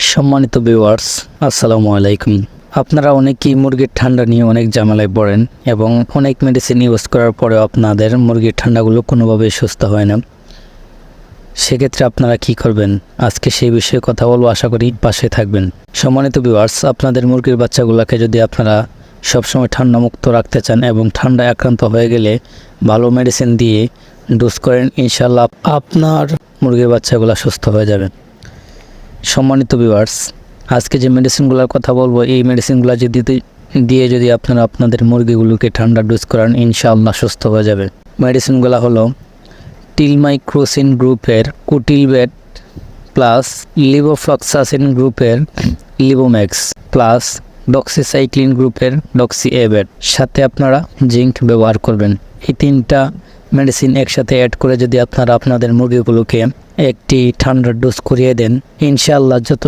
সম্মানিত ভিউয়ার্স, আসসালামু আলাইকুম। আপনারা অনেকেই মুরগির ঠান্ডা নিয়ে অনেক ঝামেলায় পড়েন এবং অনেক মেডিসিন ইউজ করার পরেও আপনাদের মুরগির ঠান্ডাগুলো কোনোভাবেই সুস্থ হয় না। সেক্ষেত্রে আপনারা কি করবেন, আজকে সেই বিষয়ে কথা বলবো, আশা করি পাশে থাকবেন। সম্মানিত ভিউয়ার্স, আপনাদের মুরগির বাচ্চাগুলোকে যদি আপনারা সবসময় ঠান্ডা মুক্ত রাখতে চান এবং ঠান্ডায় আক্রান্ত হয়ে গেলে ভালো মেডিসিন দিয়ে ডোজ করেন, ইনশাল্লাহ আপনার মুরগির বাচ্চাগুলো সুস্থ হয়ে যাবে। সম্মানিত ভিউয়ার্স, আজকে যে মেডিসিনগুলোর কথা বলবো, এই মেডিসিনগুলো দিয়ে যদি আপনারা আপনাদের মুরগিগুলোকে ঠান্ডা ডোজ করান, ইনশাআল্লাহ সুস্থ হয়ে যাবে। মেডিসিনগুলো হলো টিলমাইক্রোসিন গ্রুপের কুটিলবেট প্লাস লিভোফ্লক্সাসিন গ্রুপের লিভোম্যাক্স প্লাস ডক্সিসাইক্লিন গ্রুপের ডক্সিএবেট, সাথে আপনারা জিঙ্ক ব্যবহার করবেন। এই তিনটা মেডিসিন একসাথে অ্যাড করে যদি আপনারা আপনাদের মুরগিগুলোকে একটি ঠান্ডার ডোজ করিয়ে দেন, ইনশাআল্লাহ যত